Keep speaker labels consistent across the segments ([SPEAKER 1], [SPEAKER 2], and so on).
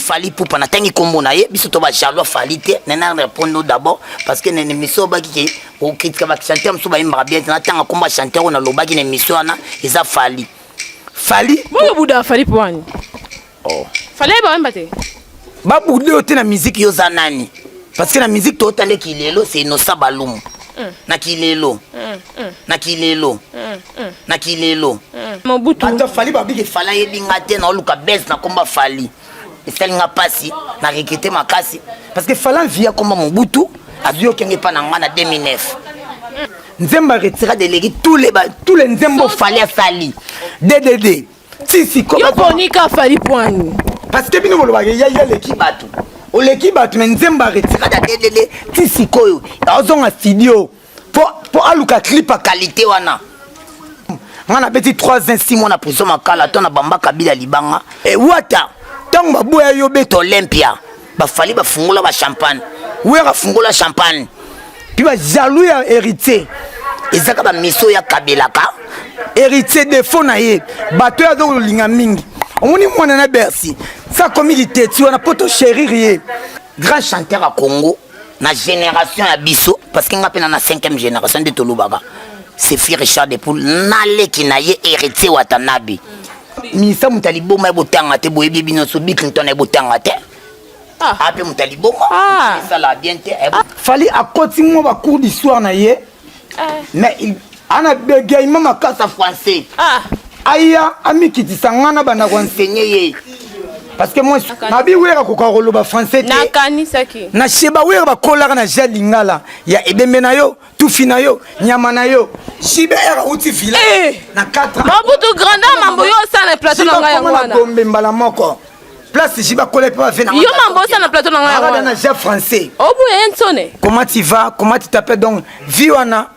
[SPEAKER 1] Fali Poupa na tangi kombo na ye biso to ba jaloux Fali te nena répondre d'abord parce que nene miso ba ki o critique ba chanter muso ba imba bien na tanga komba chanter on a lobaki na mission na eza Fali
[SPEAKER 2] Boyo buda Fali Pouani.
[SPEAKER 1] Oh.
[SPEAKER 2] Fali ba mbate.
[SPEAKER 1] Ba buda te na musique yo za nani? Parce que la musique to tande kilelo c'est Innocent Balum. Na kilelo. Na kilelo. Na kilelo.
[SPEAKER 2] Mobutu.
[SPEAKER 1] Bato Fali ba bigi fala yebinga te na oluka best na komba Fali. Esalinga pasi na rekete makasi parce que Fala via comme Mobutu azuyo kenge pa na ngana 2009. Nzemba retira délégué tous les nzembo Fali a sali. DDD. Si comme
[SPEAKER 2] yo bonika Fali Pouani.
[SPEAKER 1] Parce que bino boloba ya l'équipe batu. O l'équipe batu mais nzemba retira da DDD si koyo. Azonga studio pour aluka clip à qualité wana. Ngana beti 3 ans 6 mois na prison makala to na bamba kabila libanga. Et wata tant baboya yo beto Olympia ba Fali ba fungula ba champagne. Wera fungula champagne. Puis ba jaloux ya héritier. Ezaka ba miso ya kabelaka. Héritier de fond na ye. Bato ya zo linga mingi. Omoni mwana na Bercy. Ça comme il était tu na poto chérie. Grand chanteur à Congo na génération ya biso parce que ngapena na 5e génération de Tolubaka. C'est Fi Richard de Poul nale kinaye héritier Watanabe. Misa mutalibo ma botanga te boyebi binoso Bill Clinton e botanga te. Ape mutalibo ma ça la bien te. Fali a continuer ba cours d'histoire na ye. Mais il ana begay mama kasa français. Aya ami kitisangana bana ko enseigner ye. Parce que moi nabi wera ko ka roloba français te.
[SPEAKER 2] Na kanisaki.
[SPEAKER 1] Na sheba wera ba kolaka na jadingala ya ebembe na yo, tufina yo, nyama na yo. Shibe era uti villa na 4 ans.
[SPEAKER 2] Mobutu grandeur mambo yo ça na plateau na ngaya ngwana.
[SPEAKER 1] Gombe mbala moko. Place shiba kole pas fait na.
[SPEAKER 2] Yo mambo ça na plateau na ngaya ngwana.
[SPEAKER 1] Na ja français.
[SPEAKER 2] Obu ensone.
[SPEAKER 1] Comment tu vas? Comment tu t'appelles donc? Viwana.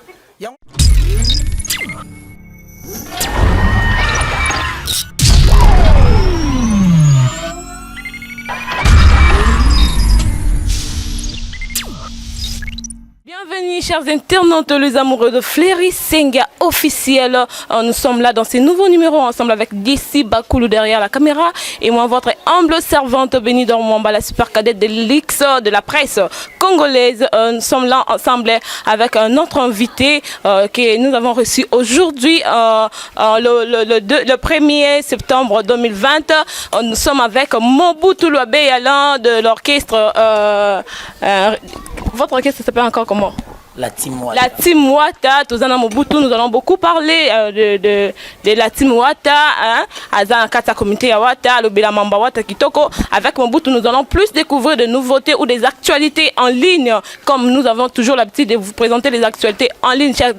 [SPEAKER 2] Bienvenue chers internautes, les amoureux de Fleury Senga officiel. Nous sommes là dans ce nouveau numéro ensemble avec DC Bakoulou derrière la caméra et moi votre humble servante Béni Dormwamba, la super cadette de l'X de la presse congolaise. Nous sommes là ensemble avec un autre invité que nous avons reçu aujourd'hui le 1er septembre 2020. Nous sommes avec Mobutu Lwabeyala de l'orchestre. Votre orchestre s'appelle encore comment?
[SPEAKER 1] La Team Wata.
[SPEAKER 2] La Team Wata, Tozana Mobutu, nous allons beaucoup parler de la Team Wata, Azan Kata Communauté ya Wata, Lobela Mamba Wata Kitoko. Avec Mobutu, nous allons plus découvrir des nouveautés ou des actualités en ligne, comme nous avons toujours l'habitude de vous présenter les actualités en ligne, chers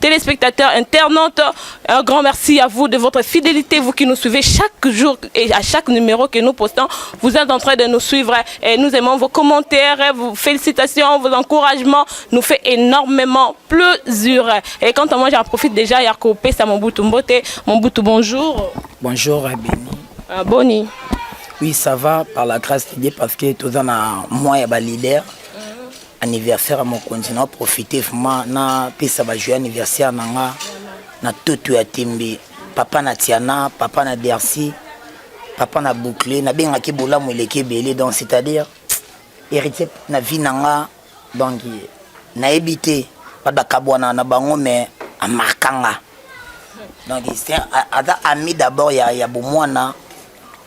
[SPEAKER 2] téléspectateurs, internautes. Un grand merci à vous de votre fidélité, vous qui nous suivez chaque jour et à chaque numéro que nous postons. Vous êtes en train de nous suivre et nous aimons vos commentaires, vos félicitations, vos encouragements. Nous fait énormément plaisir. Et quant à moi, j'en profite déjà. Yarko Pesa Mobutu Mbote. Mobutu, bonjour.
[SPEAKER 1] Bonjour, Béni.
[SPEAKER 2] Boni.
[SPEAKER 1] Oui, ça va par la grâce de Dieu parce que tout dans moi et leader. Anniversaire à mon continent. Profiter vraiment na Pesa va jouer anniversaire na tout à Timbi. Papa na Tiana, papa na Bercy, papa na Bouclé, na benga ki bola mo leke belé donc c'est-à-dire héritier na vie nanga donc na évité pas d'akabwana na bango mais à markanga donc c'est ami d'abord ya bomwana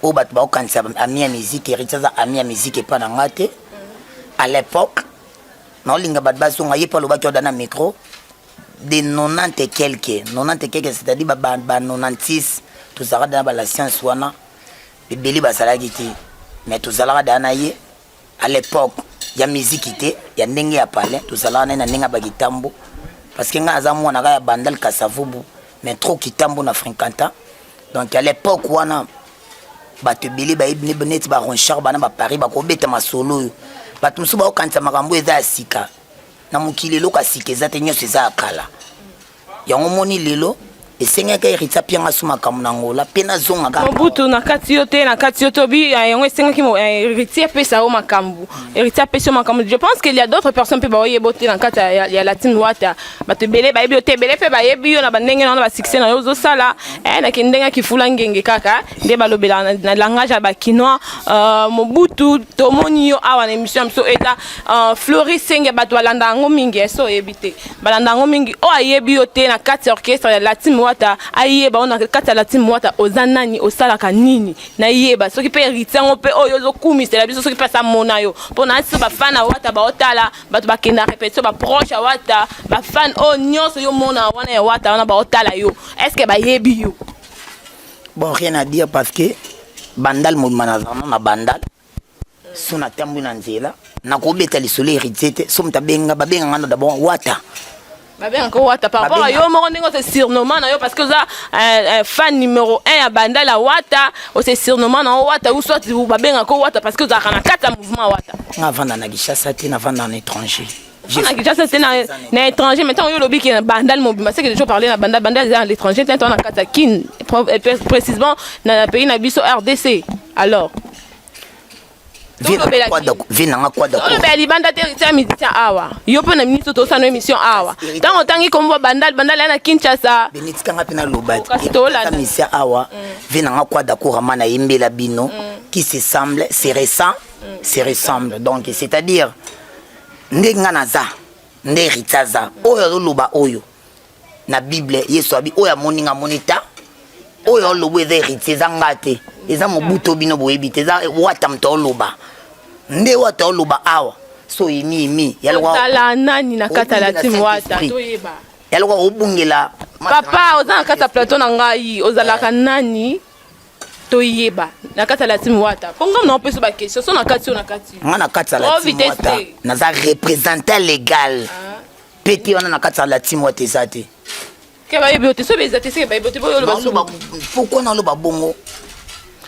[SPEAKER 1] au bat ba kanisa ami ya musique héritier za ami ya musique pas na ngate à l'époque na linga bat ba songa yepa lo ba ki odana micro de 90 et quelques c'est-à-dire ba 96 tout ça dans la science wana bebeli ba salaki ti mais tout ça là dana ye à l'époque ya musique était ya ndenge ya parler tout ça là na ndenge ba kitambo parce que nga azamu na ya bandal kasavubu mais trop kitambo na fréquenta donc à l'époque wana ba te beli ba ibne benet ba ronchar bana ba Paris ba ko beta masolo ba tumsu ba okanta makambo eza sika na mukili loka sikeza te nyoso eza akala yango moni lelo esengaka héritier pianga suma kamunangola pena zonga ka
[SPEAKER 2] Mobutu na kati yote na kati yote bi yango esengaki héritier pesa o makambu héritier pesa o makambu. Je pense qu'il y a d'autres personnes pe ba oyebote na kati ya Latine Wata bato belé ba yebi yote belé pe ba yebi yo na bandenge na ba succès na yo zo sala na kindenga kifula ngenge kaka nde balobela na langage ya ba kinois. Mobutu tomoni yo awa na émission so eta Floris Senge bato balanda ngo mingi so yebite balanda ngo mingi o ayebi yote na kati orchestre ya Latine Wata ayeba on na kati ya Latine Wata ozanani osalaka nini na yeba soki pe héritier ngo pe oyo zo kumisela biso soki pe sa mona yo pona si ba fan Wata ba otala bato bakenda répétition ba proche Wata ba fan o nyonso yo mona wana ya Wata wana ba otala yo est-ce que ba yebi yo?
[SPEAKER 1] Bon, rien à dire parce que bandal mobimanazana na bandal sona tambu na nzela na kobeta lisolo héritier te so mtabenga babenga ngana d'abord Wata
[SPEAKER 2] babenga ko Wata par rapport à yo moko ndingo se surnommant na yo parce que ça fan numéro 1 ya bandal la Wata o se surnommant na Wata ou soit babenga ko Wata parce que za kana kata mouvement Wata
[SPEAKER 1] na vanda na Kinshasa te na vanda en étranger.
[SPEAKER 2] On a déjà c'est na étranger maintenant yo lobi qui bandal mobima c'est que déjà parler na bandal à l'étranger tant na kata kin précisément na pays na biso RDC alors
[SPEAKER 1] Vina quoi d'accord.
[SPEAKER 2] On be libanda territoire musicien awa. Yo pe na ministre to sa no émission awa. Tant otangi comme bandal na Kinshasa.
[SPEAKER 1] Benitika ngapi na lobati. Musicien awa. Vina quoi d'accord mana imbela bino qui se semble, c'est récent, c'est ressemble. Donc c'est-à-dire ndenga naza, nde ritaza. Oyo loba oyo. Na Bible Yesu abi oya moninga monita. Oyo lobo eze ritiza ngate. Eza Mobutu bino boyebite eza Wata mto loba. Nde Wata loba awa. So imi yalwa
[SPEAKER 2] sala nani na kata Latine Wata toyeba.
[SPEAKER 1] Yalwa obungela
[SPEAKER 2] papa oza na kata plateau na ngai ozalaka nani toyeba na kata Latine Wata. Ponga na peso ba question so na kati na kati.
[SPEAKER 1] Ngana kata Latine Wata. Naza représentant légal. Peti wana na kata Latine Wata ezate.
[SPEAKER 2] Que va yebi so bezate se ba yebi boyo lo
[SPEAKER 1] pourquoi na lo ba bongo?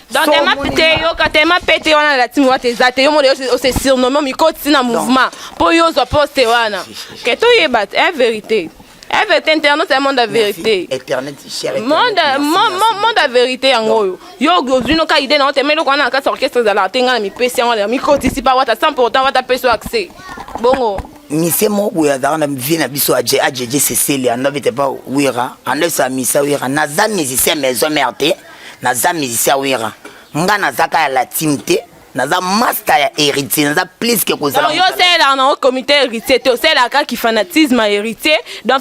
[SPEAKER 2] Dans tes mains pété yo quand tes mains pété wana Latine Wata ezate yo mo se surnommé mi koti na mouvement po yo zo poste wana que to yeba est vérité. Elle veut internet c'est monde de vérité.
[SPEAKER 1] Internet cher.
[SPEAKER 2] Monde de vérité yango yo gozino ka idée na temelo kwa na kati orchestre za la tenga na mi pesi wana mi koti si pa Wata sans pourtant Wata peso accès. Bongo
[SPEAKER 1] mise mo buya da na vie na biso ajeje Cécile en avait pas wira en sa misa wira naza musicien maison merte naza musicien wira nga nazaka ya Latine te naza master ya héritier naza plus que kozala
[SPEAKER 2] yo c'est là na comité héritier te c'est là qui fanatisme héritier donc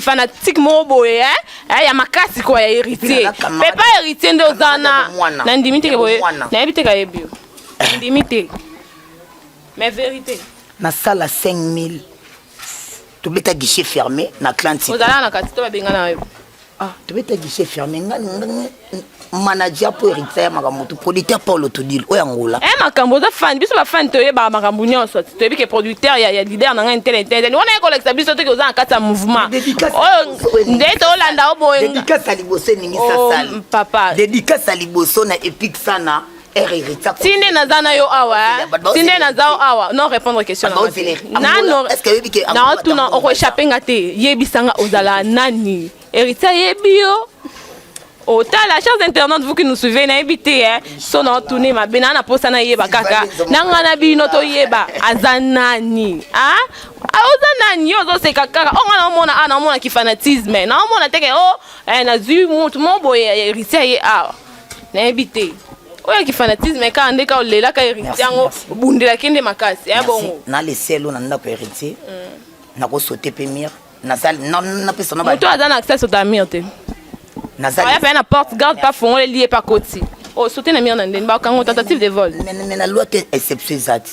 [SPEAKER 2] fanatique mo boye ya makasi kwa ya héritier mais pas héritier ndo zana na ndimite ke boye na ebite ka yebio ndimite mais vérité
[SPEAKER 1] na sala 5000 tu beta guichet fermé na Atlantique
[SPEAKER 2] ozala na kati to ba benga na yo
[SPEAKER 1] tu beta guichet fermé ngani manager pour héritier makambo producteur Paulo Tudil oyangola
[SPEAKER 2] makambo za fan biso ba fan to yeba makambo nyonso to yebi ke producteur ya leader na ngai wana ko lexa biso to ke ozala kati ya mouvement ndeto olanda oboye
[SPEAKER 1] dédicace à liboso ningi sa sali
[SPEAKER 2] papa
[SPEAKER 1] dédicace à liboso na epic sana.
[SPEAKER 2] Tinde nazana yo awa tinde nazao awa non répondre question nano est-ce que na tu na o échapper ngate yebisanga ozala nani héritier yebio otala chers internautes vous qui nous suivez na ebité so na tourner ma bena na posa na yeba kaka nanga na bino to yeba azanani ozanani yo zo se kaka on na mona ki fanatisme na mona teke na zu mutu mo boye héritier ye na ebité oya ki fanatisme ka ndeka olela ka héritier yango bundela kende makasi bongo
[SPEAKER 1] na le selo na ndako héritier na ko sauter premier na salle na pesa na ba
[SPEAKER 2] to azana accès au tamir te na salle ya na porte garde pas fond lié pas côté sauter na mire na ndeni ba kango tentative de vol
[SPEAKER 1] mais la loi te exception zati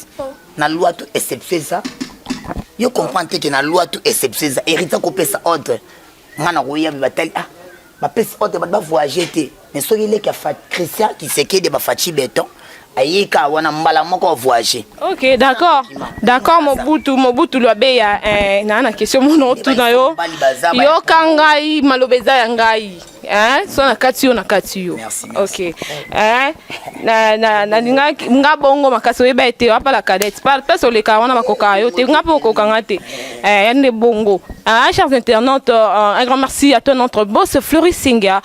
[SPEAKER 1] na loi tout exception ça yo comprendre que na loi tout exception ça héritier ko pesa ordre ngana ko ya batali ba pesa ordre ba voyager te mais soki il est Christian qui sait que de bafati béton ayika wana mbala moko voyager.
[SPEAKER 2] OK, d'accord Mobutu lobe ya na question mono tout na yo kangai malobeza ya ngai so na kati yo OK na nga bongo makaso yeba ete apa la cadette pas sur le ka wana makoka yo te nga po kokanga te yande bongo Chers internautes, un grand merci à toi notre boss Fleury Singa.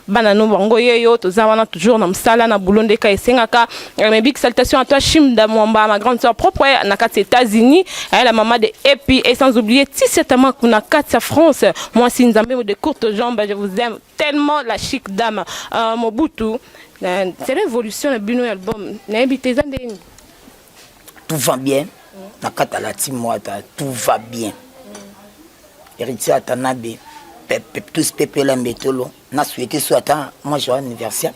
[SPEAKER 2] Banano Bango Yeyo, Tozawana toujours dans Msala, na Boulonde Kaisengaka. Mes big salutations à toi Shimda Mwamba, ma grande soeur propre, na Katia États-Unis, la maman de Epi, et sans oublier Tissetaman Kuna Katia France. Moi, si nous avons de courtes jambes, je vous aime tellement, la chic dame. Mobutu, c'est l'évolution de Bino album.
[SPEAKER 1] Tout va bien. Na kata la Timouata, tout va bien. Héritier à Tanabe, tous pépé la métolo. Na souhaité soit moi joyeux anniversaire.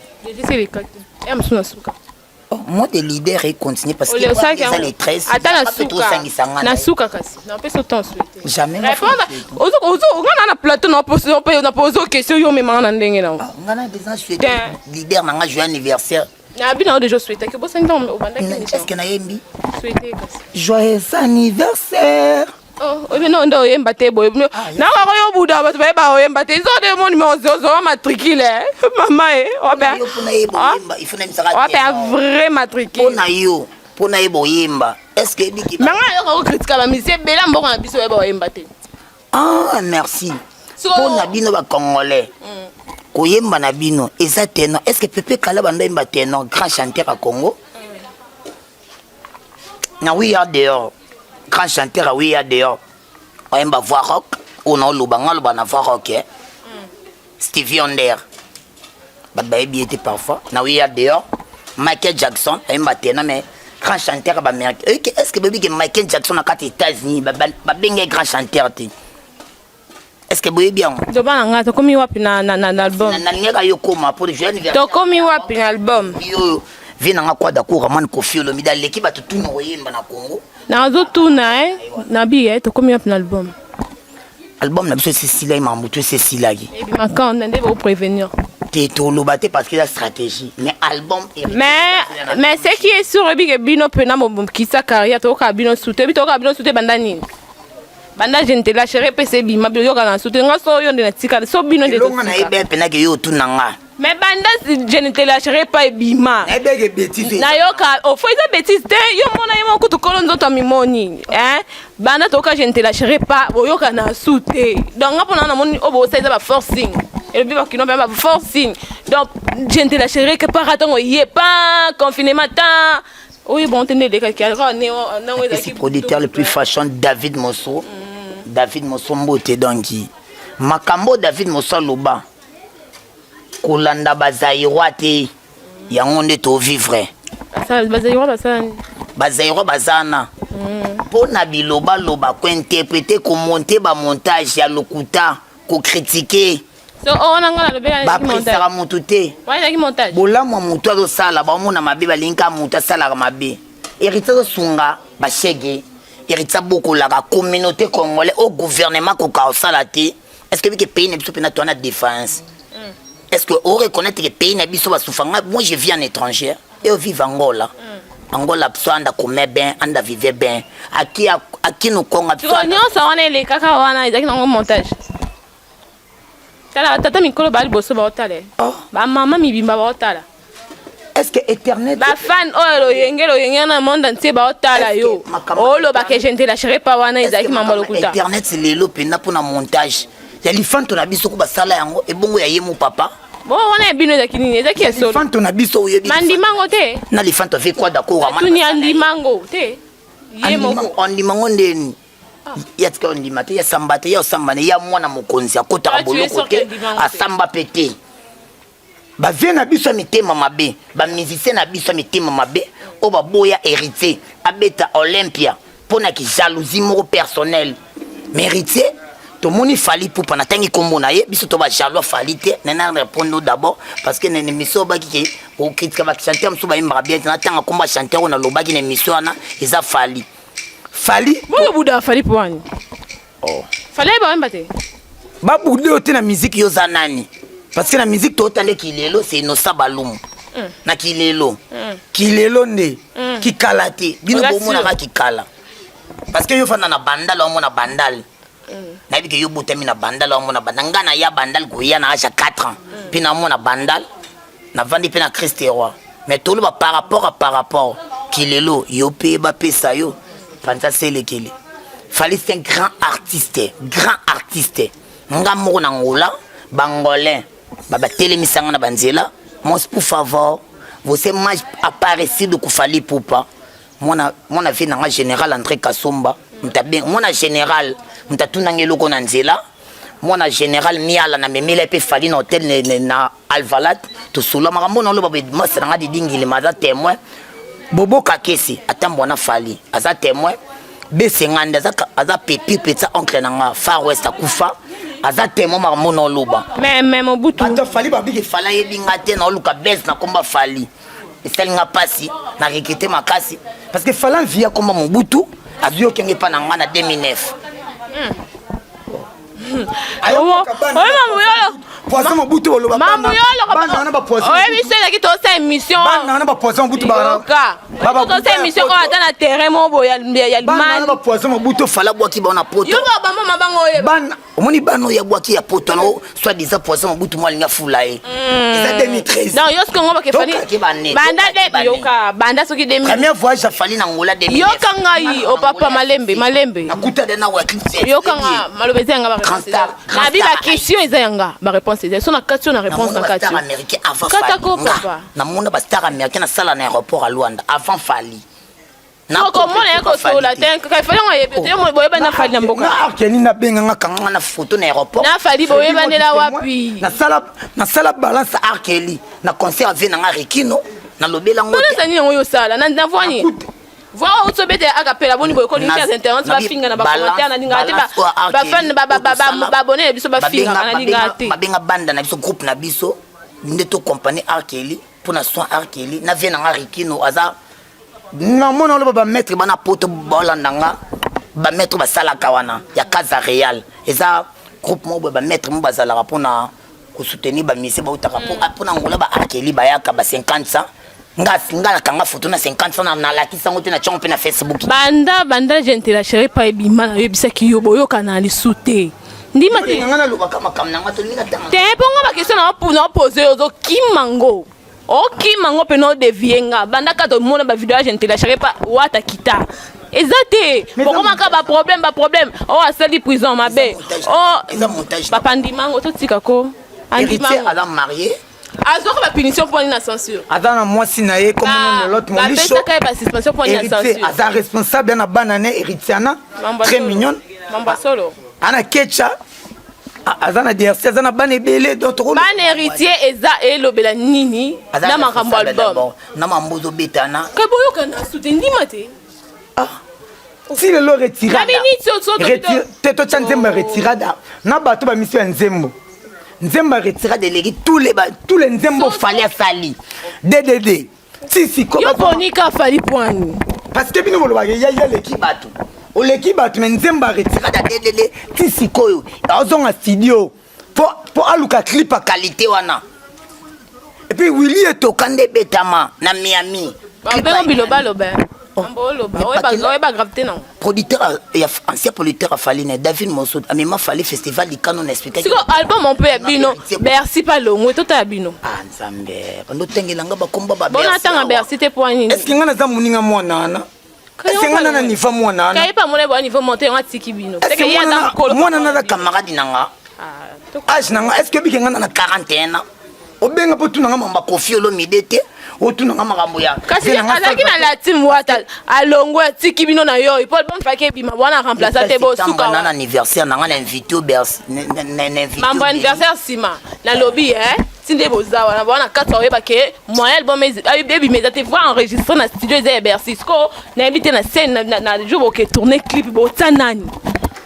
[SPEAKER 1] Moi des leaders et continue parce que les 13 jamais
[SPEAKER 2] on a plateau na pose question yo me mana ndenge na
[SPEAKER 1] on a déjà souhaité leader na joyeux anniversaire.
[SPEAKER 2] Na bina de souhaiter que bossa ndom au banda
[SPEAKER 1] est-ce que na yembi
[SPEAKER 2] souhaiter
[SPEAKER 1] joyeux anniversaire.
[SPEAKER 2] Oh, non, non, yemba te boy. Na ko yo buda ba ba yemba te. Zo de mon numéro zo matricule. Maman oba.
[SPEAKER 1] Il faut même s'arrêter.
[SPEAKER 2] Oba vrai matricule.
[SPEAKER 1] Pona yebo yemba. Est-ce que biki
[SPEAKER 2] Manga yo ko critique ba monsieur bela mboko na biso ba yemba te.
[SPEAKER 1] Ah, merci. Pona bino ba congolais. Ko yemba na bino exactement. Est-ce que Pepe Kala banda yemba te non grand chanteur à Congo? Na oui ya dehors. Grand chanteur à oui à dehors. On va voir rock. On a le banana voir rock. Stevie Wonder. Baby était parfois. Na oui à dehors. Michael Jackson. On va tenir mais grand chanteur à Amérique. Est-ce que baby que Michael Jackson a quatre États-Unis. Baby grand chanteur. Est-ce que vous voyez bien?
[SPEAKER 2] Doba nga to komi wapi na album.
[SPEAKER 1] Na ngeka yo koma pour le jeune anniversaire.
[SPEAKER 2] To komi wapi na album.
[SPEAKER 1] Yo vient nga kwa d'accord man Koffi Olomide l'équipe a tout noyemba na Congo.
[SPEAKER 2] Na zo tuna na bi to komi wapi na album.
[SPEAKER 1] Album na biso Cécilia Mamutu Cécilia gi.
[SPEAKER 2] Et puis quand on va prévenir.
[SPEAKER 1] T'es tout le batté parce que la stratégie mais album
[SPEAKER 2] mais ce qui est sûr que bino pena mo kisa carrière to ka bino soute bandani. Banda je ne te lâcherai pas ces bima bio kana soute nga so yo na tika so bino de
[SPEAKER 1] longa na ebe pena ke yo tu nanga.
[SPEAKER 2] Mais banda je ne te lâcherai pas bima.
[SPEAKER 1] Ebe ke bêtise.
[SPEAKER 2] Na yo ka o faut ça bêtise te yo mona yo ko to kolonzo to mimoni banda to ka je ne te lâcherai pas yo kana soute. Donc ngapona na moni obo ça ba forcing. Et le biba qui non ba forcing. Donc je ne te lâcherai que par attendre y pas confinement temps. Oui, bon, tenez des cas qui
[SPEAKER 1] c'est producteur le plus fashion David Mosso. David Mosso mbote donc makambo David Mosso loba. Kolanda bazairwa te. Yango nde to vivre.
[SPEAKER 2] Ça bazairwa basana.
[SPEAKER 1] Bazairwa bazana. Pona biloba loba ko interpréter ko monter ba montage ya lokuta ko critiquer.
[SPEAKER 2] So on a ngala le
[SPEAKER 1] ba presera mutute.
[SPEAKER 2] Ouais, montage.
[SPEAKER 1] Bola mo mutu azo sala ba mona mabe ba linka mutu sala ka mabe. Héritier sunga ba chege. Héritier boko la communauté congolaise au gouvernement ko ka sala te. Est-ce que le pays n'est pas pour la défense? Est-ce que on reconnaît que le pays n'est pas souffrant? Moi je vis en étranger et je vis en Angola. Angola anda comer bien, anda vivre bien. Aki nous konga.
[SPEAKER 2] Tu connais ça on est les kaka wana ils ont montage. Tata mikolo bali boso ba otale. Ba mama mibimba ba otala.
[SPEAKER 1] Est-ce que Ethernet
[SPEAKER 2] ba fan lo yenge na monde entier ba otala yo. Lo ba que je ne lâcherai pas wana izaki mamba lokuta.
[SPEAKER 1] Internet c'est lelo pena pour na montage. Ya lifanto na biso ko ba sala yango e bongo ya yemu papa.
[SPEAKER 2] Bon on est bino ezaki nini ezaki esolo.
[SPEAKER 1] Lifanto na biso oyebi.
[SPEAKER 2] Mandimango te.
[SPEAKER 1] Na lifanto fait quoi d'accord amana.
[SPEAKER 2] Tuni andimango te.
[SPEAKER 1] Yemo andimango ndeni. Yatka on dit matin ya sambate ya sambane ya mwana mokonzi akota boloko te asamba pété ba vient na biso mitema mabe ba musicien na biso mitema mabe o ba boya héritier abeta Olympia pona ki jalousie mo personnel mais héritier to moni fali pour pana tangi kombo na ye biso to ba jaloux fali te nana répondre d'abord parce que nene miso ba ki o critique ba chanteur mso ba imba bien na tanga komba chanteur na lobaki na miso na eza fali Fali
[SPEAKER 2] Bongo Bouddha Fali Pouani.
[SPEAKER 1] Oh.
[SPEAKER 2] Fali ba mbate.
[SPEAKER 1] Ba Bouddha ote na musique yo zanani. Parce que la musique to tande kilelo c'est no sabalum. Na kilelo. Kilelo nde. Ki kalate. Bino bo mona ka kikala. Parce que yo fana na bandal o mona bandal. Na bi ke yo botami na bandal o mona bandanga na ya bandal go ya na aja 4 ans. Puis na mona bandal na vandi pe na Christ roi. Mais tout le par rapport kilelo yo pe ba pesa yo. Panta c'est le kili. Fali c'est un grand artiste. Nga moko na ngola, bangolais, baba telemisanga na banzela. Mon pour favor, você mais aparecido que Fali Ipupa. Mona vie na général André Kasumba. Mona général, mtatuna ngeloko na nzela. Mona général miala na memela pe Fali na hôtel na Alvalat. To sula makambo na lo baba mose na ngadi dingile maza témoin. Bobo Kakesi atambona Fali aza témoin. Besenganda aza pepi petsa oncle nanga Far West akufa aza témoin makambo na loba.
[SPEAKER 2] Mais Mobutu.
[SPEAKER 1] Ata Fali babi ke fala yebinga te na luka bes na komba Fali. Esalinga pasi na rekete makasi parce que Fala via komba Mobutu azuyo kenge pa na ngana 2009.
[SPEAKER 2] Ayo mamuyolo.
[SPEAKER 1] Poisson Mobutu oloba.
[SPEAKER 2] Mamuyolo.
[SPEAKER 1] Bana ba poisson.
[SPEAKER 2] Ouais, mais c'est là qui to sa émission.
[SPEAKER 1] Bana ba poisson Mobutu ba.
[SPEAKER 2] Baba to sa émission ko ata na terrain mo boya ya
[SPEAKER 1] Bana ba poisson Mobutu Fala bwaki ba na poto.
[SPEAKER 2] Yo ba mama bango ye.
[SPEAKER 1] Bana omoni bano ya bwaki ya poto no soit des poisson Mobutu mo linga fulae. C'est 2013.
[SPEAKER 2] Non, yo sko ngoba ke Fali. Banda de yoka, banda soki 2000.
[SPEAKER 1] Premier voyage à Fali na ngola 2009.
[SPEAKER 2] Yoka ngai o papa Malembe.
[SPEAKER 1] Nakuta de na wa clip.
[SPEAKER 2] Yoka nga malobezi nga ba réponse. Na bi ba question eza yanga ba réponse eza. So na question na réponse na kati.
[SPEAKER 1] Américain avant Fali.
[SPEAKER 2] Katako papa.
[SPEAKER 1] Na mona ba star américain na sala na aéroport à Luanda avant Fali.
[SPEAKER 2] Na comment na ko so la ten ka Fali ngo yebe te mo boyeba na Fali na mboka.
[SPEAKER 1] Na akeni na benga nga kanga na photo na aéroport.
[SPEAKER 2] Na Fali boyeba ndela wapi.
[SPEAKER 1] Na sala balance Arkeli na concert avec na Rekino na lobela ngo.
[SPEAKER 2] Balance ni ngo yo sala na voani. Voir où tu bête à capella boni boy ko ni sur internet ba finga na ba commentaire na dinga te ba fan ba abonné biso ba finga na dinga te.
[SPEAKER 1] Ba benga banda na biso groupe na biso ndeto compagnie Arkeli pour na soin Arkeli na vient na Rekino aza na mona lo ba mettre bana poto bolandanga ba mettre ba sala kawana ya Casa Real eza groupe mo ba mettre mo bazala rapona ko soutenir ba mise ba utaka pour na ngola ba Arkeli ba yaka ba 50 ngala kanga photo na 50 na la kisango te na chompe na Facebook
[SPEAKER 2] banda gente la chérie pa ebima na yebisa ki yo boyo kana li souté ndima te
[SPEAKER 1] ngana lo baka makam na ngato linga tanga
[SPEAKER 2] te ponga ba question na poser ozo kimango okimango pe no devienga banda ka to mona ba vidéo gente la chérie pa wata kita ezate bokoma ka ba problème asali prison mabe papa ndimango to tika ko
[SPEAKER 1] andimango ala marié
[SPEAKER 2] azoko ba punition pour la censure
[SPEAKER 1] adana mwasi na ye comme l'autre mon licho
[SPEAKER 2] ba suspension pour la censure
[SPEAKER 1] aza responsable na banane héritiana très mignonne
[SPEAKER 2] mamba solo
[SPEAKER 1] ana kecha azana DRC azana bana ebele d'autres
[SPEAKER 2] bana héritier eza elobela nini na makambo album
[SPEAKER 1] na mambozo betana
[SPEAKER 2] ka boyo kana soutenir te
[SPEAKER 1] si le lo retirada te to tsanzemba retirada na bato ba mission nzembo Nzemba retira de l'égide tous les Nzembo fallait sali. DDD. Si comme
[SPEAKER 2] yo bonika fali poani.
[SPEAKER 1] Parce que bino boloba ya l'équipe batu. O l'équipe batu mais Nzemba retira de DDD si koyo. Azonga studio pour aluka clip à qualité wana. Et puis Willy et Tokande Betama na Miami.
[SPEAKER 2] Ba biloba loba. Ba gravité non.
[SPEAKER 1] Producteur et ancien producteur a fallu David Mossoud a même fallu festival du canon expliquer.
[SPEAKER 2] Si album on peut bino Bercy pas longo tout à bino.
[SPEAKER 1] Ah nzambe. Ndo tengelanga ba komba ba
[SPEAKER 2] Bercy. Bon attends Bercy te point nini.
[SPEAKER 1] Est-ce que ngana za muninga mwana na? Est-ce que ngana na niveau mwana na?
[SPEAKER 2] Kai pa mole ba niveau monter on tiki bino.
[SPEAKER 1] C'est que ya dans kolo. Mwana na camarade nanga. Ah nanga est-ce que bi ngana na 41 ans? Obenga po tunanga mamba Kofi Olomide otunanga makambo ya
[SPEAKER 2] kasi azaki na la team wata alongo tiki bino na yo Paul bon fake bima bwana remplacer te bo suka
[SPEAKER 1] na anniversaire na ngana invité au Bercy
[SPEAKER 2] mambo anniversaire sima na lobby tinde bozawa na bwana 4 oyeba ke moyen album baby mais te voir enregistrer na studio de Bercy ko na invité na scène na jour ke tourner clip bo tanani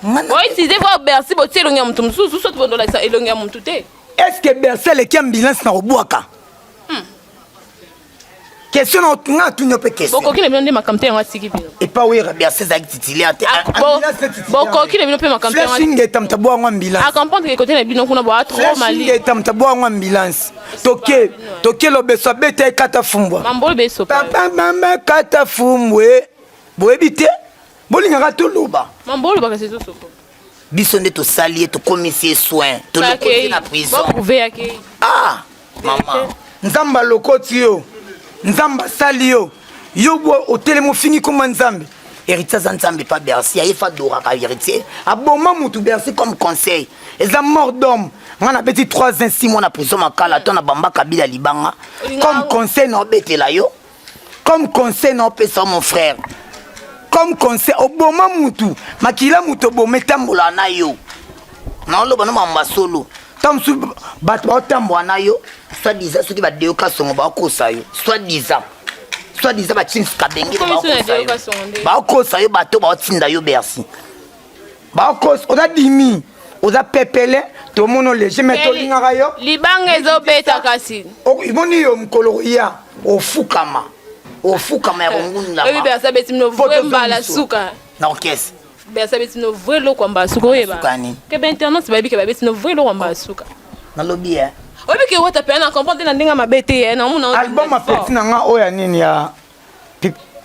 [SPEAKER 2] oui si ze voir Bercy bo tielonga mtu msusu so to la elonga mtu te
[SPEAKER 1] est-ce que Bercy le qui ambulance na obwaka question na tunyo pe question
[SPEAKER 2] boko kile bino makamte ngwa tiki bino
[SPEAKER 1] et pas oui Bercy za titulaire
[SPEAKER 2] boko kile bino pe makamte ngwa
[SPEAKER 1] singe tamtabwa ngwa ambulance
[SPEAKER 2] a comprendre que côté na bino kuna bo trop mali
[SPEAKER 1] singe tamtabwa ngwa ambulance toke lo beso beta kata fumbwa
[SPEAKER 2] mambo beso
[SPEAKER 1] papa mama kata fumbwe boebite bolinga ka toloba
[SPEAKER 2] mambo lo ba c'est tout soko
[SPEAKER 1] biso nde to salier to commissaire soin to le na prison
[SPEAKER 2] ba prouver yake
[SPEAKER 1] mama nzamba lokoti yo nzamba sali yo yo bo hotel mo fini comme nzambe héritier za nzambe pa Bercy ayefa doraka héritier aboma mutu Bercy comme conseil eza mort d'homme ngana beti 3 ans 6 mois na prison makala to na bamba kabila libanga comme conseil na obetela yo comme conseil na opesa mon frère comme conseil oboma mutu makila mutu oboma tambola na yo na oloba no mamba solo tamsu bato batambola na yo soit disant soki badeyoka songo bakosa yo soit disant bachinsi kabenge bakosa yo bato baotinda yo Bercy bakosa oza dimi oza pepele tomono léger mais tolingaka yo
[SPEAKER 2] libanga ezobeta kasi
[SPEAKER 1] iboni yo mokolo ya ofukama ya kongundama
[SPEAKER 2] Bercy abeti mino vwe mbala suka
[SPEAKER 1] na orchestre
[SPEAKER 2] Bercy abeti mino vwe lokwa mbala suka oyeba kebe internat babiki babeti mino vwe lokwa mbala suka
[SPEAKER 1] nalobi
[SPEAKER 2] oyebi ke wata pe na comprendre na ndenge mabe te na mona
[SPEAKER 1] album apeti na nga oyo nini ya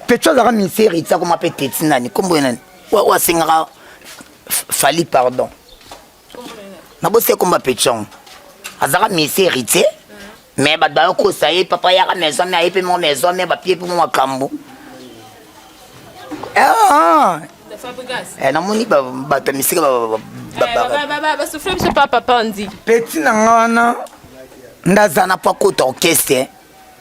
[SPEAKER 1] pecho azaka miseri tia koma pe teti nani kombo nani wasengaka fali pardon nabosi komba pechon azaka miseri tie mais bato bayokosa ye papa yaka maison me aye pe mo maison me bapie pe mo makambo namoni bato misika
[SPEAKER 2] basufle biso pa papa ndi
[SPEAKER 1] peti na nga wana ndaza na pa kota orchestre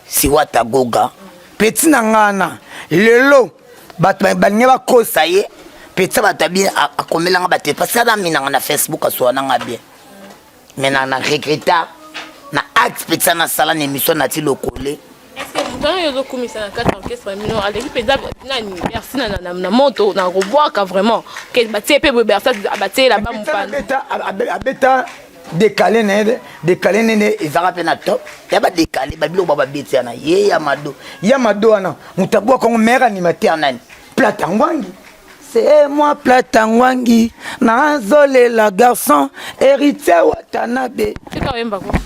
[SPEAKER 1] si wata goga peti na nga wana lelo bato balingi bakosa ye peti bato abi akomelanga bato parce ada minanga na Facebook aswa nanga bien mais na regreta na acte peti na sala na émission na ti lokole
[SPEAKER 2] dans les commissions na quatre orchestre mino avec peza nani Bercy na moto na robwaka vraiment que batie pe Bercy batie la ba mupana
[SPEAKER 1] abeta décalé né ezaka pe na top ya ba décalé babilo ba beti na ye ya mado wana mutabwa kongo mère animateur nani Platangwangi c'est moi Platangwangi nazolela garçon héritier Watanabe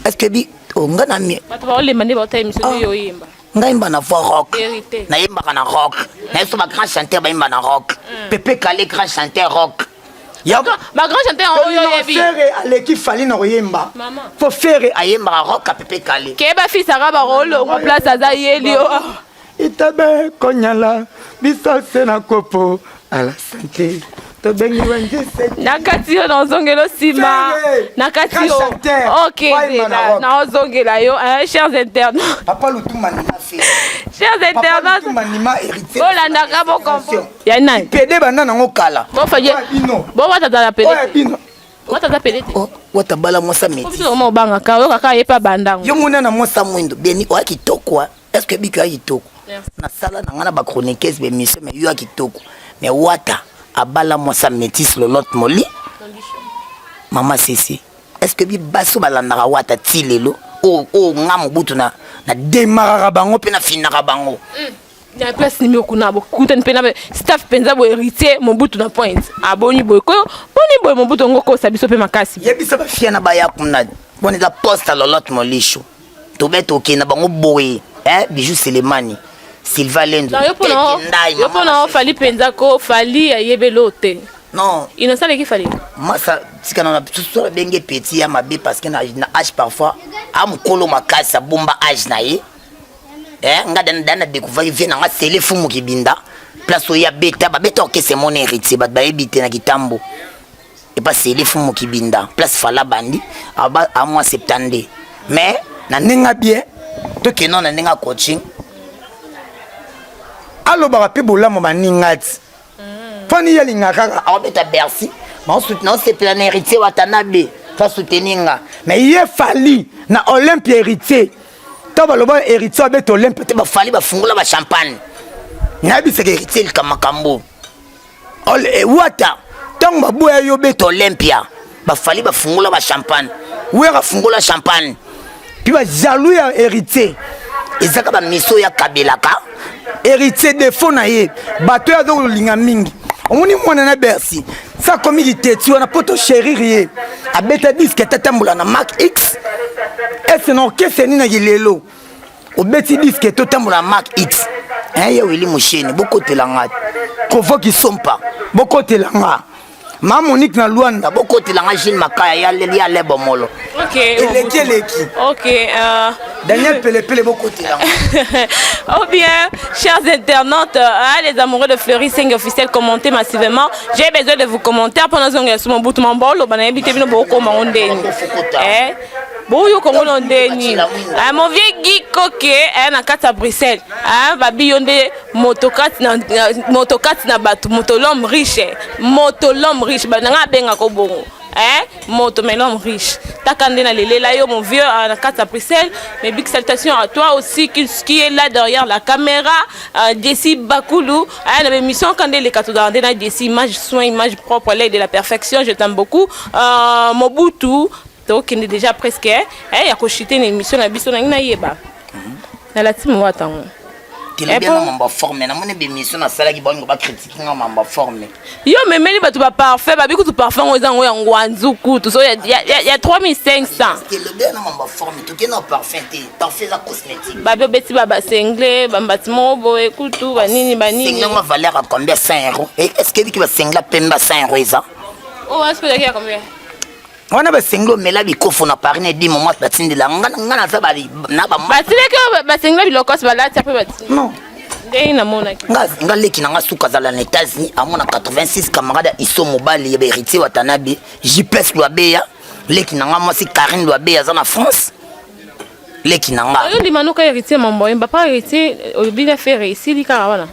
[SPEAKER 1] est-ce que bi onga na mi
[SPEAKER 2] bato ba ole mande ba ta émission yo yimba
[SPEAKER 1] ngaimba na voix rock na yimba na rock na so ba grand chanteur ba yimba na rock Pepe Kale grand chanteur rock
[SPEAKER 2] ya ba grand chanteur oyo yebi
[SPEAKER 1] faire aleki fali na yimba faut faire ayimba rock a Pepe Kale
[SPEAKER 2] ke ba fils ara ba rolo ko place aza yeli o
[SPEAKER 1] itabe konyala bisase na kopo à la santé
[SPEAKER 2] nakati yo naozongela sima nakati yo ok naozongela yo chers internautes
[SPEAKER 1] papa lutumba nima fe
[SPEAKER 2] chers internautes bolandaka bokompo ya nani
[SPEAKER 1] pede banda nango kala
[SPEAKER 2] bo watazala pede wataza pede te
[SPEAKER 1] watabala mosa meti
[SPEAKER 2] omo obangaka oyo kaka ye pa bandango
[SPEAKER 1] yo mona na mosa mwindo beni oya kitoko est-ce que bika kitoko na sala na ngana ba chroniqueuse be mission mais yo kitoko mais wata abala mosa métis lolote moli mama sisi est-ce que bi baso balandaka wata tilelo o ngamu butu na demarara bango pe na finaka bango
[SPEAKER 2] na place ni mekuna bokuta ni pe na staff penza bo héritier mobutu na point aboni boy ko boni boy mobutu ngoko sabiso pe makasi
[SPEAKER 1] yebisa ba fia na baya kuna boni la poste lolote molisho to beto kina bango boy bijou Selemani Silva Lendo
[SPEAKER 2] yo pona fali penza ko fali ayebe lote
[SPEAKER 1] non
[SPEAKER 2] innocent qui fallait
[SPEAKER 1] masa tika na tout benge petit ya mabe parce que na âge parfois am kolo makasa bomba âge na ye ngada dana découvrir vient na selefu mukibinda place oya beta ba beta que c'est mon héritier ba ebité na kitambo et pas selefu mukibinda place fala bandi aba a moi 70 mais na ninga bien to que non na ninga coaching allo ba pe bolamo maningati fani yalinga kaka abeta Bercy ma soutenir c'est plein héritier Watanabe fa soutenir nga mais il fali na Olympia héritier to ba loba héritier abeta Olympia te ba fali ba fungula ba champagne na bi c'est héritier kamakambo ol e wata tong ba boya yo beta Olympia ba fali ba fungula ba champagne wera fungula champagne puis ba jaloux ya héritier ezaka ba miso ya kabelaka héritier de fond na ye bato ya zo linga mingi omoni mwana na Bercy ça comme il était tu on a poto chérir a beta disque tatambola na Mark X et c'est non que c'est ni na yelelo o beti disque to tambola Mark X ya wili mosheni boko telanga kovo qui sont pas boko telanga Ma Monique na Luanda.
[SPEAKER 3] Boko tilanga Gilles Makaya ya lebo molo.
[SPEAKER 2] Ok.
[SPEAKER 1] Eleki.
[SPEAKER 2] Ok.
[SPEAKER 1] Daniel Pele beaucoup tilanga.
[SPEAKER 2] Oh bien, chers internautes, les amoureux de Fleury 5 officiels, commentez massivement. J'ai besoin de vos commentaires pendant que je suis mon bout de mon bol. On a invité beaucoup mon Boyo Kongo Londeni. Mon vieux Guy Coquet, na carte à Bruxelles. Babi yonde motokat na batu, motolom riche. Motolom riche, bananga benga ko bongo. Moto mais l'homme riche. Takande na lele là yo mon vieux na carte à Bruxelles. Mais big salutations à toi aussi qui est là derrière la caméra. Jessie Bakoulou. Na émission quand les kato dans na Jessie image soin image propre l'aide de la perfection. Je t'aime beaucoup. Mobutu donc il est déjà presque il y a cochité une émission na biso na yeba na la team wata
[SPEAKER 3] tu l'as bien mamba formé na mone émission na sala ki bongo ba critiquer na mamba formé
[SPEAKER 2] yo memeli batu ba parfait ba biku tu parfait ngozango ya ngwanzuku tu so ya 3500
[SPEAKER 3] tu l'as bien mamba formé tu kena parfait parfait la cosmétique
[SPEAKER 2] ba beti ba sengle ba batimo bo ekutu ba nini
[SPEAKER 3] sengle ma valeur à combien 5 € est-ce que qui va sengle pemba 5 € ça
[SPEAKER 2] oh est-ce que il y a combien
[SPEAKER 3] on a ba senglo mela bi kofu na parine di moment batindela ngana za bali na ba
[SPEAKER 2] batile ke ba senglo bilokos ba lati après bati
[SPEAKER 3] non
[SPEAKER 2] ndei na mona
[SPEAKER 3] nga leki na nga suka za la États-Unis amona 86 camarades iso mobali ya héritier watanabe JPS Loabeya leki na nga mwasi Karine Loabeya za na France leki na nga
[SPEAKER 2] yo limanuka héritier mambo yemba pas héritier obina faire ici li karawana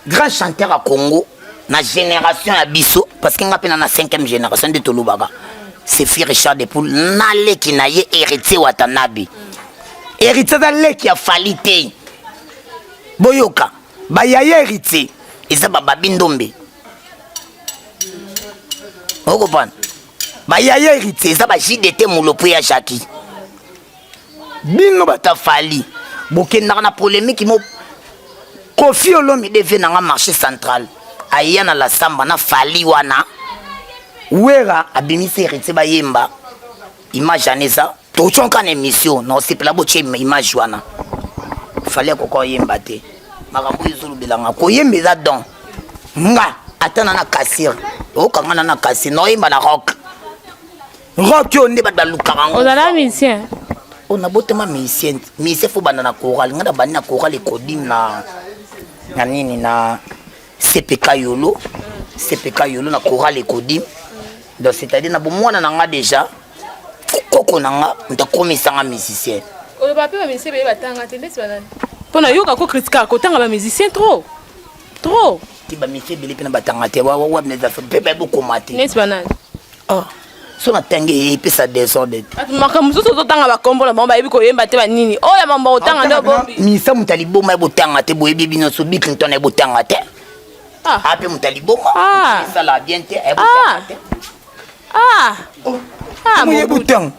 [SPEAKER 3] grand chanteur à Congo na génération ya biso parce que nga pena na 5e génération de Tolubaka c'est Fi Richard de Poul na leki na ye héritier watanabe héritier da leki ya falite boyoka ba yaya héritier eza baba bindombe okopana ba yaya héritier eza ba JDT molopo ya Jackie bino batafali bokendaka na polémique mo Kofi Olomide devait na marché central aya na la samba na fali wana wera abimisi héritier ba yemba image aneza to chonka na émission na osepela boche image wana fallait ko yemba te makambo izulu bilanga ko yembeza don nga atana na kasir o kangana na kasir no yemba na rock yo nde bat balukarango
[SPEAKER 2] ozala musicien
[SPEAKER 3] on a botema musicien faut banda na choral ngada bani na choral ekodim na nini na CPK Yolo na choral ekodim donc c'est-à-dire na bomwana na nga déjà koko na nga ntakomisa nga musicien
[SPEAKER 2] o ba pe ba musicien be batanga te ndesi banani pona yoka ko critique ko tanga ba musicien trop
[SPEAKER 3] ti ba musicien bele pena batanga te wa mneza pe ba beaucoup mati
[SPEAKER 2] ndesi banani
[SPEAKER 3] so na tangi epesa désordre
[SPEAKER 2] makambo mosusu ozotanga bakombo na bango bayebi koyemba te banini oyo mambo otanga nde obombi
[SPEAKER 3] misa mutali boma ebotanga te boyebi bino so Bill Clinton ebotanga te ape mutali boma esala bien te ebotanga te
[SPEAKER 1] ebotanga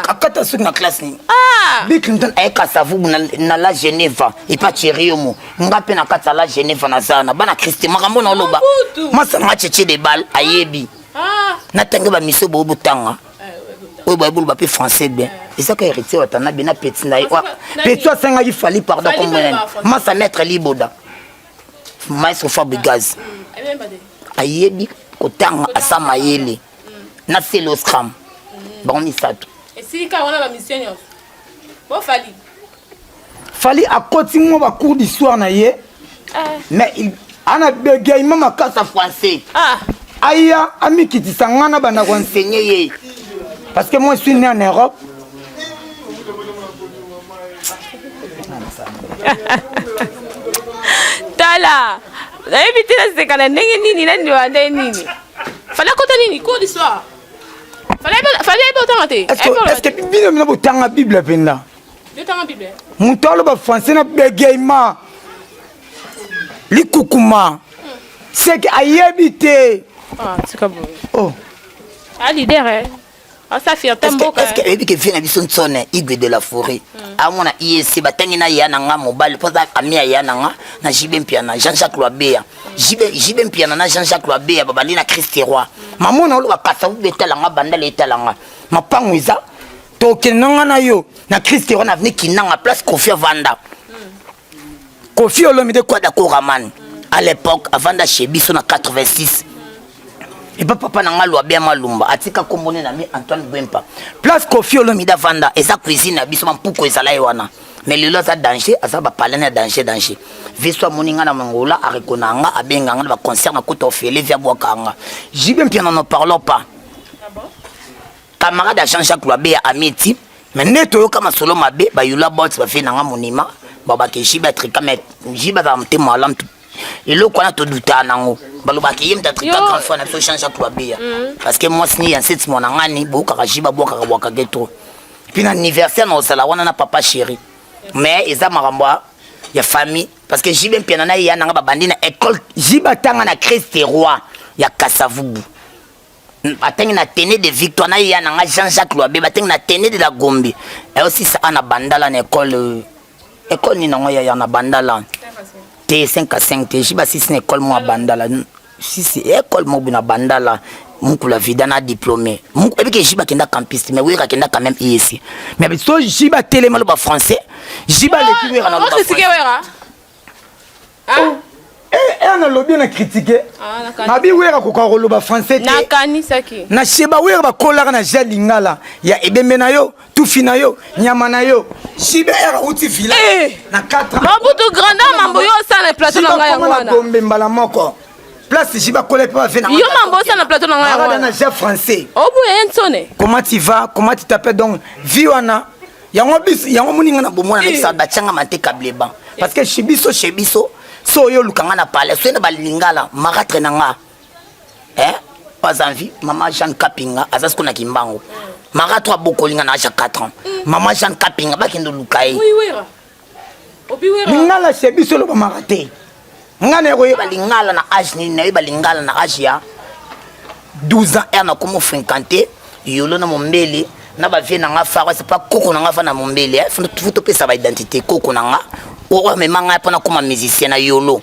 [SPEAKER 3] akata soki na classe nini Bill Clinton ayekasa vubu na la Genève epa chériomo nga mpe na kati ya la Genève naza na bana Christi makambo na oloba masanga cheche de bal ayebi natange ba miso bo botanga oyo ba bulu ba pe français bien eza ka héritier watanabe na petit na petit asenga il fallait pardon comme masa maître liboda maestro Fabregas ayebi kotanga asa mayele na celoscram bon misato
[SPEAKER 2] esili ka wana ba mission yo bo
[SPEAKER 1] fali akoti mo ba cours d'histoire na ye mais il ana bégayement makasa français Aya, ami qui dit ça, on a enseigné. Parce que moi, je suis né en Europe.
[SPEAKER 2] Tala, évitez la séquence. Nini, fallait côté nini, cours d'histoire. Fallait autant mater.
[SPEAKER 1] Est-ce que Bible n'a pas autant la Bible là?
[SPEAKER 2] Autant la Bible.
[SPEAKER 1] Mon tolo ba français na bégayement. Li kukuma. C'est que ayebité.
[SPEAKER 2] C'est comme
[SPEAKER 1] oh
[SPEAKER 2] leader ça fait tambo
[SPEAKER 3] est-ce que ebi ke fina biso ntsone igwe de la forêt amona IEC batangi na yana nga mobile poza amia yana nga na Jibe Mpiana Jean-Jacques Loabeya Jibe Mpiana na Jean-Jacques Loabeya babali na Christ Roi mamona olo bakasa ubetala nga bandala etala nga mapango iza to kenanga na yo na Christ Roi na venir kinanga place Kofi Vanda Kofi Olomide kwa d'accord man à l'époque avant da chez biso na 86 et papa nanga lo bien malumba atika kombone na mi Antoine Bwempa place Kofi Olomide vanda eza cuisine na biso mpuko ezala wana mais lelo za danger asa ba parler na danger viso moninga na mangola a rekonanga abenganga ba concert na kota ofele via bwakanga jibe mpia n'en parlons pas camarade à Jean-Jacques Loabe amiti mais neto yo kama solo mabe ba yula bots ba fe nanga monima ba ke jibe trika mais jibe ba mte malam eloko wana toduta nango balobaki ye mtatrika grand fois na so Jean-Jacques Loabe parce que moi sini ya 7 mois ngani boka jiba boka bwaka geto puis na anniversaire na osala wana na papa chéri mais eza makambo ya famille parce que jibe mpena na ya nanga babandi na école jiba tanga na Christ roi ya Kasavubu batengi na tene de victoire na ya nanga Jean-Jacques Loabe batengi na tene de la Gombe et aussi ça na bandala na école ni nango ya na bandala t 5 à 5 t jiba 6 na école mo bandala 6 école mo na bandala muku la vida na diplômé muku ebike jiba kenda campiste mais oui kenda quand même ici mais so jiba télé malo ba français jiba le ki wera na ba
[SPEAKER 2] critiquer wera hein
[SPEAKER 1] on a lobby na critiquer na bi wera ko ka roloba français
[SPEAKER 2] na kanisa ki
[SPEAKER 1] na sheba wera ba kola na jalingala ya ebembe na yo tufi na yo nyama na yo jiba era uti villa na 4 ans
[SPEAKER 2] mabutu grandeur mambo yo ça na plateau na ngaya ngwana
[SPEAKER 1] Gombe mbala moko place jiba collé pas venir
[SPEAKER 2] yo mambo ça na plateau na ngaya ngwana
[SPEAKER 1] na ja français
[SPEAKER 2] obu ensone
[SPEAKER 1] comment tu vas comment tu t'appelles donc viwana yango bis yango muninga na bomona na bisa batanga mate kableban parce que chibiso so yo lukanga na pale so na balingala maratre nanga pas envie maman Jean Kapinga azas kuna kimbango maratre bokolinga na 4 ans maman Jean Kapinga bakendo lukai
[SPEAKER 2] oui wera obi wera
[SPEAKER 1] lingala chibiso lo ba marate ngane ko yeba lingala na âge ni na yeba lingala na âge ya 12 ans na komo fréquenter yolo na mombele na ba vie na nga fa c'est pas koko na nga fa na mombele faut topesa ba identité koko na nga o me manga pona koma musicien na yolo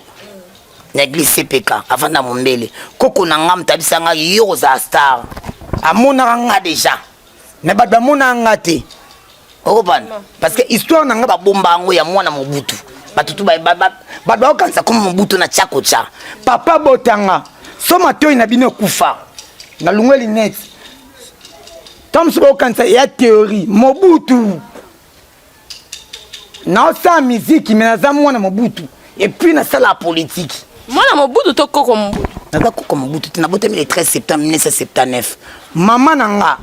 [SPEAKER 1] na église CPK avant na mombele koko na nga mtabisa nga yo za star amona nga déjà mais ba mona nga te o ban parce que histoire na nga ba bomba ngo ya mwana Mobutu batutu ba kansa comme Mobutu na chakocha papa botanga soma to ina bino kufa na lungweli net tom so kansa ya théorie Mobutu na sa musique mais na za mwana Mobutu et puis na la politique
[SPEAKER 2] mwana Mobutu to koko Mobutu
[SPEAKER 3] na ba koko Mobutu na botemi le 13 septembre 1979 maman nanga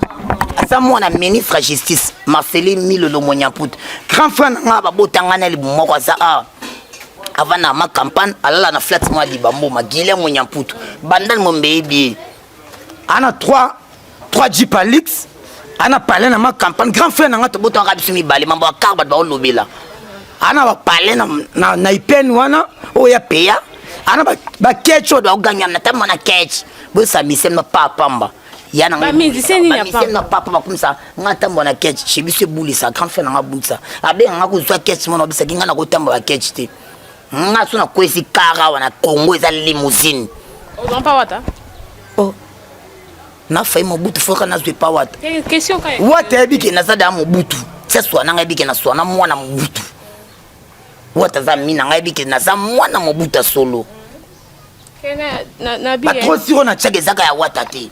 [SPEAKER 3] asa mwana ministre justice Marcelin Milolo Monyaput grand frère nanga ba botanga na libumoko asa avant na ma campagne alala na flat moi libambo magile Monyaput bandal mombebi ana 3 Jeep Alix ana parlé na ma campagne grand frère nanga to botanga biso mibale mambo ya karba ba olobela ana ba parlé na ipen wana o ya peya ana ba kecho do ganya na tama na ketch bo sa misem na papa ya na
[SPEAKER 2] ba musicien ni
[SPEAKER 3] na papa comme ça ngata mbona ketch chibiso bulisa grand frère nanga bulisa abe nga ko zwa ketch mona bisa kinga na ko tamba ba ketch te nga sona kwesi kara wana Congo eza limousine
[SPEAKER 2] on pas wata
[SPEAKER 3] oh na fai Mobutu foka na zwe pa wata
[SPEAKER 2] question ka
[SPEAKER 3] wata ebike na zada Mobutu seswa na ebike na swana mwana Mobutu wata za mina nga ebike na za mwana Mobutu solo
[SPEAKER 2] na bien
[SPEAKER 3] trop siro na tchake zaka ya wata te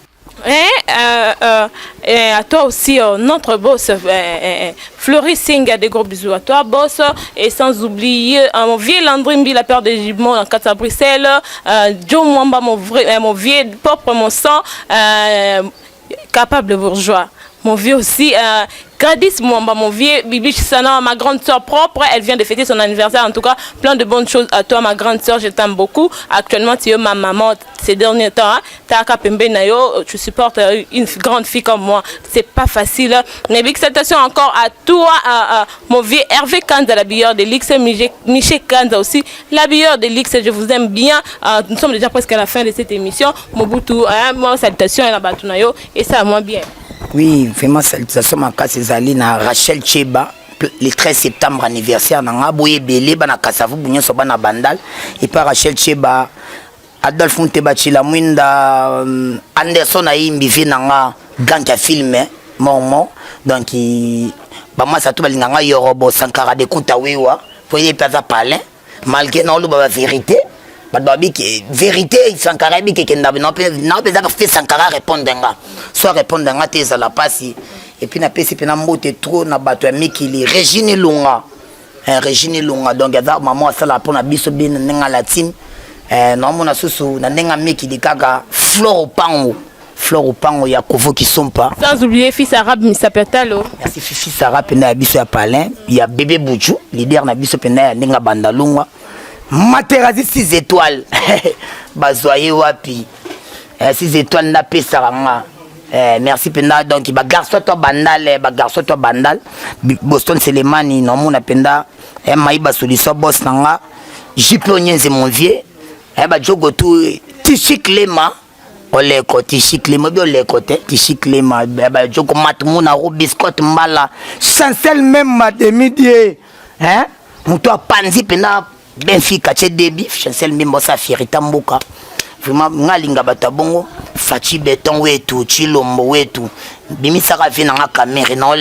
[SPEAKER 2] à toi aussi notre boss Floris Singh, des gros bisous à toi boss, et sans oublier mon vieux Landrimbi, la peur des Gibons en 4 à Bruxelles, Joe Mwamba, mon vieux propre mon sang, capable bourgeois, mon vieux aussi Gladys Mwamba, mon vieux Bibi Chisana, ma grande soeur propre, elle vient de fêter son anniversaire. En tout cas, plein de bonnes choses à toi, ma grande soeur, je t'aime beaucoup. Actuellement, tu es ma maman ces derniers temps. Tu supportes une grande fille comme moi. C'est pas facile. Mais big salutations encore à toi, mon vieux Hervé Kanza, l'habilleur de l'X, Michel Kanza aussi, l'habilleur de l'X. Je vous aime bien. Nous sommes déjà presque à la fin de cette émission. Mobutu, moi, salutations à la Batunayo, et ça, moi bien.
[SPEAKER 3] Oui, vraiment, salutations à Kassezali, na Rachel Cheba, le 13 septembre anniversaire, na Boye Belé, na Kasavu, Bougnon Soba, na Bandal, et par Rachel Cheba, Adolphe Montebachila, Mwinda, Anderson, Aïmbivi, na Ganka filmé, Mormon, donc, moi, ça tout va l'inganga Yorobo, Sankara de Koutawewa, pour y aller parler, malgré non, la vérité, babi que vérité Sankara bi que na pas fait Sankara répondre nga soit répondre nga te za la passe et puis na pesi pe na mbote trop na bato ya mikili Régine Lunga Régine Lunga donc ya maman sala pona biso bin nga latine na mona susu na ndenga mikili kaka Flore Pango ya Kovo qui sont pas
[SPEAKER 2] sans oublier fils arabe Missa Petalo
[SPEAKER 3] merci fils arabe na biso ya Palin ya bébé Bouchou leader na biso pe na ndenga bandalungwa Materazzi 6 étoiles bazoye wapi 6 étoiles na pesaranga merci penda donc ba garçon to bandal Boston Selemani no mona penda maïba solution boss nanga JP Onyenze mon vieux ba jogo tu Tichiklema oleko Tichiklema bi oleko te Tichiklema ba jogo matmuna ro biscotte mbala chancel même ma demi-die muto panzi penda Benfica tche débit chancel même sa fierita mboka vraiment ngalinga batabongo Fachi Beton wetu Chilombo wetu bimisaka vina nga caméra non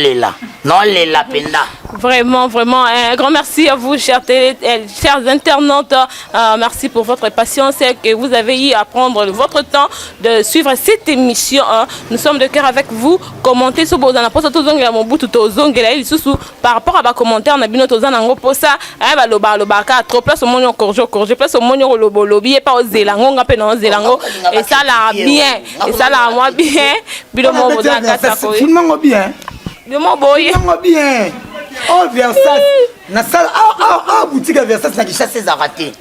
[SPEAKER 3] lela penda.
[SPEAKER 2] Vraiment, un grand merci à vous, chers internautes. Merci pour votre patience et que vous avez eu à prendre votre temps de suivre cette émission. Nous sommes de cœur avec vous. Commentez sur Bozana Posa Tozongela Mobutu Tozongela Lisusu par rapport à vos commentaires. On a bien Tozana Ngoposa. Loba trop place au monio corjo place au monio lobby et pas aux Zélango, on appelle aux Zélango. Et ça l'a bien. Et ça l'a moi bien. Biloma Bozana Katako.
[SPEAKER 1] Filmons bien.
[SPEAKER 2] Biloma Boye.
[SPEAKER 1] Filmons bien. Oh, Versace. Na salle boutique Versace na
[SPEAKER 3] chasse raté.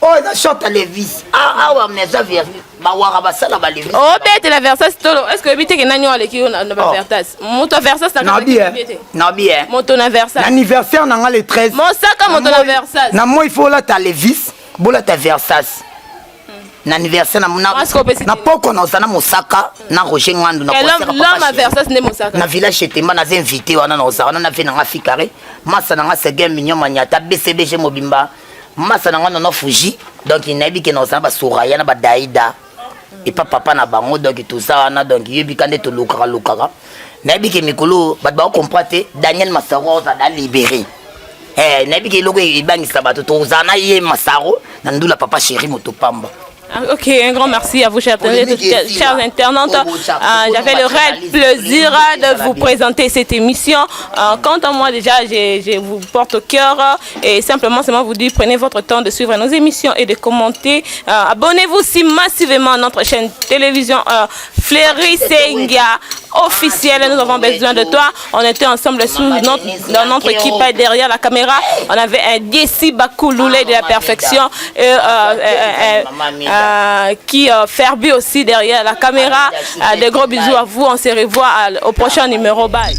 [SPEAKER 3] Oh, na short à Levis. Ouais, mais ça vient. Ba wara ba sala ba Levis.
[SPEAKER 2] Oh, bête la Versace tolo. Est-ce que bité que nanyo aleki na Versace? Moto Versace na
[SPEAKER 3] bien.
[SPEAKER 2] Moto na Versace.
[SPEAKER 1] Anniversaire na le 13.
[SPEAKER 2] Mon sac à moto na Versace.
[SPEAKER 1] Na moi il faut là ta Levis,
[SPEAKER 3] bola ta Versace. Na anniversaire na poko na osana mosaka na Roger Ngandu na
[SPEAKER 2] concert Versace ne mosaka
[SPEAKER 3] na village Chetemba na invité wana na osana na vina nga fikare masa na nga Sege Mignon Manyata BCBG Mobimba masa na nga no Fuji donc il nabi ke na osana ba Soraya na ba Daida et papa na bango donc tout ça na donc yebi kande to lukara nabi ke mikolo ba ba comprendre Daniel Masaro za da libéré nabi ke loko ibangisa bato to zana ye Masaro na ndula papa chéri motopamba.
[SPEAKER 2] Ok, un grand merci à vous, chers internautes. J'avais le réel plaisir de vous présenter cette émission. Quant à moi, déjà, je vous porte au cœur et simplement vous dire, prenez votre temps de suivre nos émissions et de commenter. Abonnez-vous si massivement à notre chaîne télévision Fleury Senga officielle. Nous avons besoin de toi. On était ensemble dans notre équipe derrière la caméra. On avait un Jessie Bakouloulé de la perfection et qui Ferbi aussi derrière la caméra. De gros bisous à vous. On se revoit au prochain numéro. Bye.